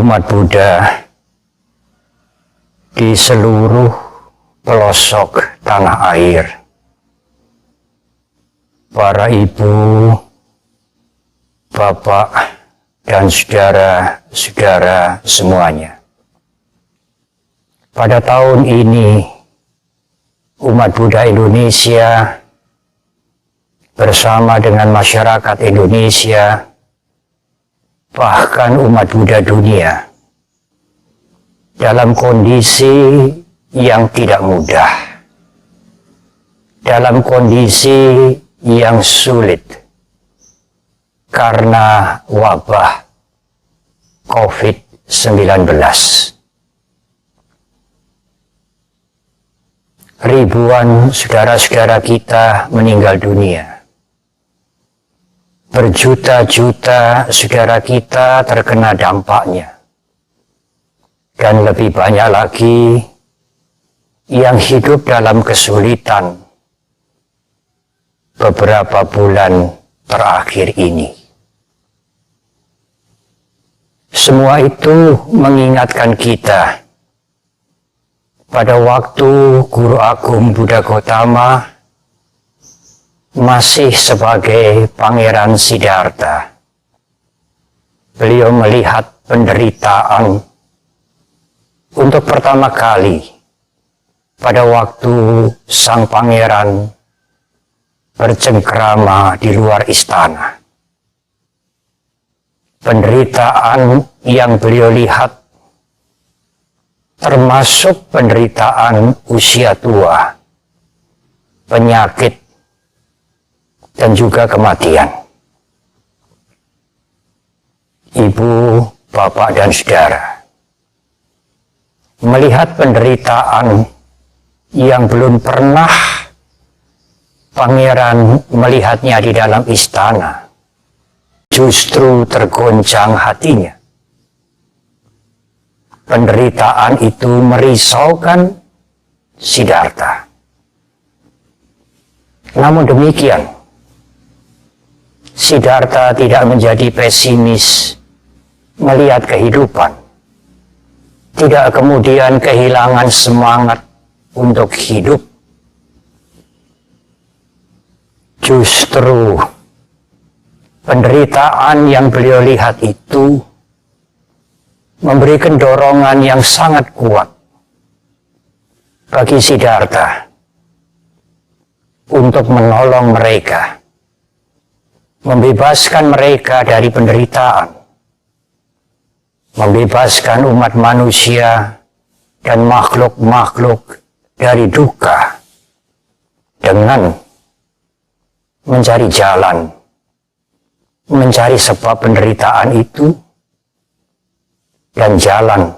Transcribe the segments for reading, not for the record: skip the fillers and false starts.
umat Buddha di seluruh pelosok tanah air, para ibu, bapak, dan saudara-saudara semuanya. Pada tahun ini, umat Buddha Indonesia bersama dengan masyarakat Indonesia, bahkan umat Buddha dunia, dalam kondisi yang tidak mudah, dalam kondisi yang sulit karena wabah COVID-19. Ribuan saudara-saudara kita meninggal dunia. Berjuta-juta saudara kita terkena dampaknya. Dan lebih banyak lagi yang hidup dalam kesulitan beberapa bulan terakhir ini. Semua itu mengingatkan kita pada waktu Guru Agung Buddha Gautama masih sebagai Pangeran Siddhartha. Beliau melihat penderitaan untuk pertama kali pada waktu sang pangeran bercengkrama di luar istana. Penderitaan yang beliau lihat termasuk penderitaan usia tua, penyakit, dan juga kematian. Ibu, bapak, dan saudara melihat penderitaan yang belum pernah pangeran melihatnya di dalam istana, justru tergoncang hatinya. Penderitaan itu merisaukan Siddhartha. Namun demikian, Siddhartha tidak menjadi pesimis melihat kehidupan. Tidak kemudian kehilangan semangat untuk hidup. Justru penderitaan yang beliau lihat itu memberikan dorongan yang sangat kuat bagi Siddhartha untuk menolong mereka, membebaskan mereka dari penderitaan, membebaskan umat manusia dan makhluk-makhluk dari duka dengan mencari jalan, mencari sebab penderitaan itu, dan jalan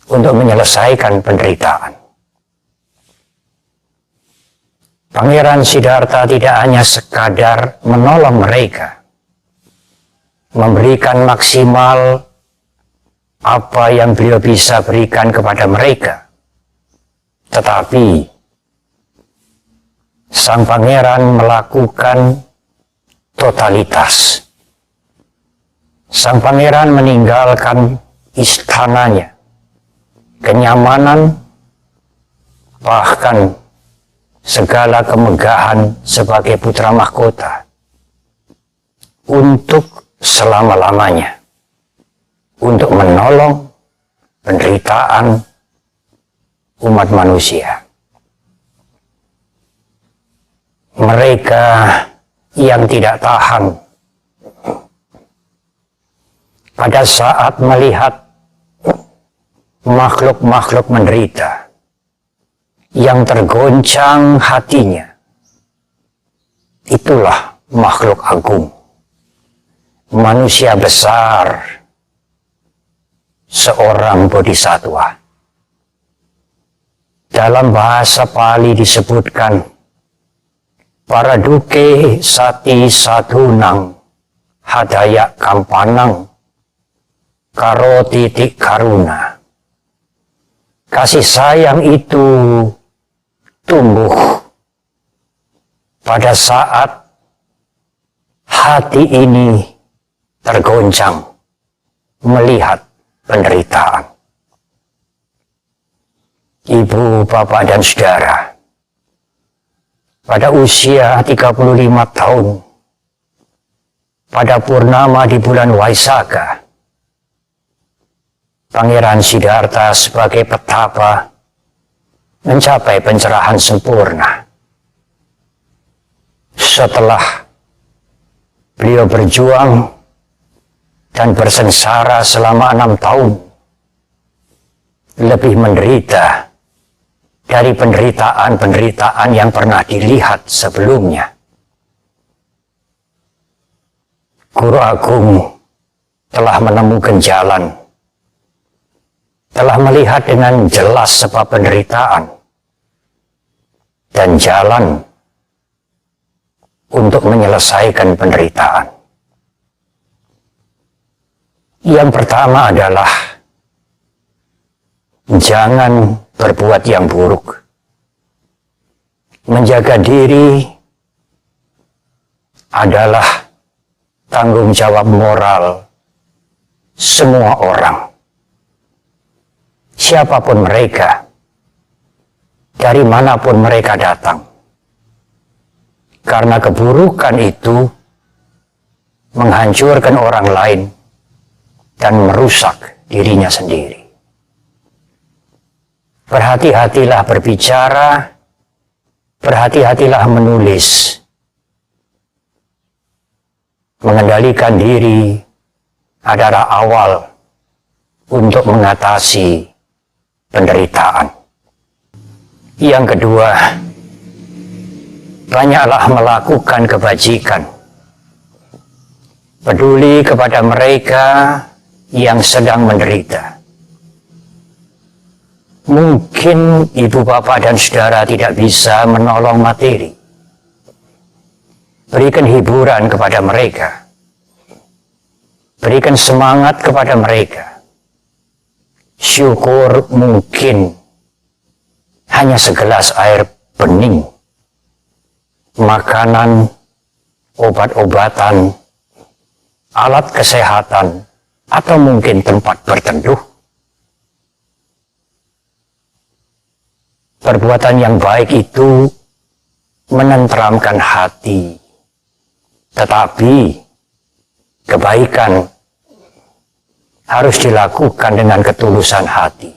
untuk menyelesaikan penderitaan. Pangeran Siddhartha tidak hanya sekadar menolong mereka, memberikan maksimal apa yang beliau bisa berikan kepada mereka, tetapi sang pangeran melakukan totalitas. Sang pangeran meninggalkan istananya, kenyamanan, bahkan segala kemegahan sebagai putra mahkota untuk selama-lamanya, untuk menolong penderitaan umat manusia. Mereka yang tidak tahan pada saat melihat makhluk-makhluk menderita, yang tergoncang hatinya, itulah makhluk agung, manusia besar, seorang bodhisattva. Dalam bahasa Pali disebutkan, Paraduke sati sadhunang hadaya kampanang karo titik karuna. Kasih sayang itu tumbuh pada saat hati ini tergoncang melihat penderitaan. Ibu, bapak, dan saudara, pada usia 35 tahun, pada purnama di bulan Waisakha, Pangeran Siddhartha sebagai petapa mencapai pencerahan sempurna. Setelah beliau berjuang dan bersengsara selama 6 tahun, lebih menderita dari penderitaan-penderitaan yang pernah dilihat sebelumnya. Guru Agung telah menemukan jalan, telah melihat dengan jelas sebab penderitaan, dan jalan untuk menyelesaikan penderitaan. Yang pertama adalah jangan berbuat yang buruk. Menjaga diri adalah tanggung jawab moral semua orang. Siapapun mereka, dari manapun mereka datang. Karena keburukan itu menghancurkan orang lain dan merusak dirinya sendiri. Berhati-hatilah berbicara, berhati-hatilah menulis. Mengendalikan diri adalah awal untuk mengatasi penderitaan. Yang kedua, banyaklah melakukan kebajikan. Peduli kepada mereka yang sedang menderita. Mungkin ibu, bapak, dan saudara tidak bisa menolong materi. Berikan hiburan kepada mereka. Berikan semangat kepada mereka. Syukur mungkin hanya segelas air bening, makanan, obat-obatan, alat kesehatan, atau mungkin tempat berteduh. Perbuatan yang baik itu menenteramkan hati, tetapi kebaikan harus dilakukan dengan ketulusan hati.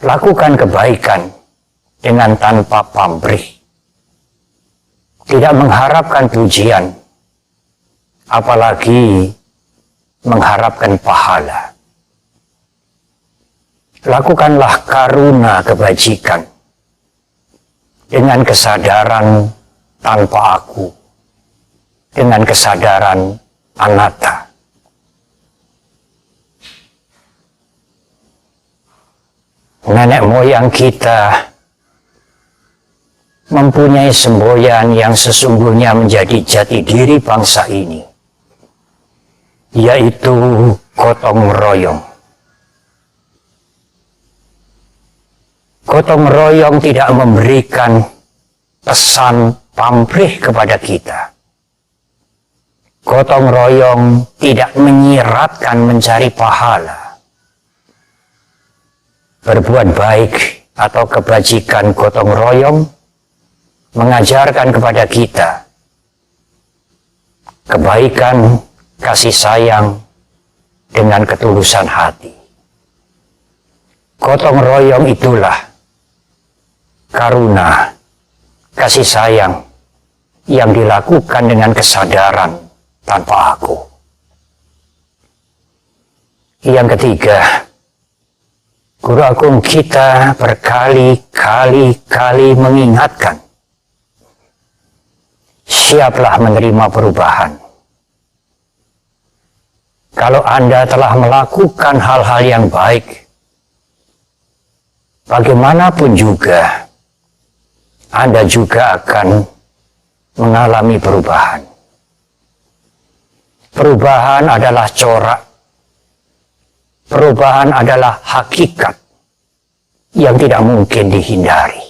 Lakukan kebaikan dengan tanpa pamrih. Tidak mengharapkan pujian, apalagi mengharapkan pahala. Lakukanlah karuna kebajikan dengan kesadaran tanpa aku, dengan kesadaran anatta. Nenek moyang kita mempunyai semboyan yang sesungguhnya menjadi jati diri bangsa ini, yaitu gotong royong. Gotong royong tidak memberikan pesan pamrih kepada kita. Gotong royong tidak menyiratkan mencari pahala. Berbuat baik atau kebajikan gotong royong mengajarkan kepada kita kebaikan, kasih sayang dengan ketulusan hati. Gotong royong itulah karuna, kasih sayang yang dilakukan dengan kesadaran tanpa aku. Yang ketiga, Guru Agung kita berkali-kali mengingatkan, siaplah menerima perubahan. Kalau Anda telah melakukan hal-hal yang baik, bagaimanapun juga, Anda juga akan mengalami perubahan. Perubahan adalah corak. Perubahan adalah hakikat yang tidak mungkin dihindari.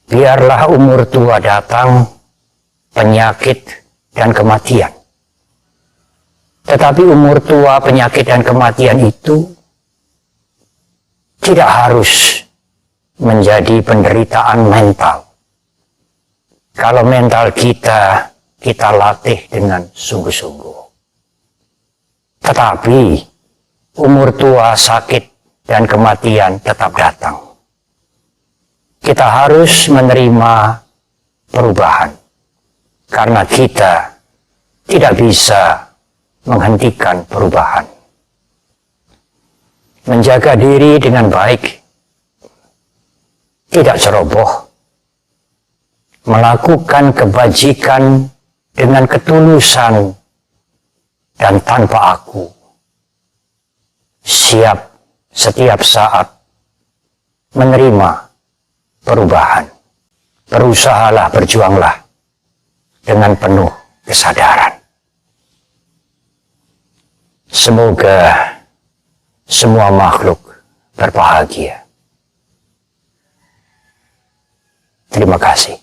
Biarlah umur tua datang, penyakit, dan kematian. Tetapi umur tua, penyakit, dan kematian itu tidak harus menjadi penderitaan mental. Kalau mental kita latih dengan sungguh-sungguh. Tetapi umur tua, sakit, dan kematian tetap datang. Kita harus menerima perubahan. Karena kita tidak bisa menghentikan perubahan. Menjaga diri dengan baik, tidak ceroboh, melakukan kebajikan dengan ketulusan dan tanpa aku, siap setiap saat menerima perubahan. Berusahalah, berjuanglah dengan penuh kesadaran. Semoga semua makhluk berbahagia. Terima kasih.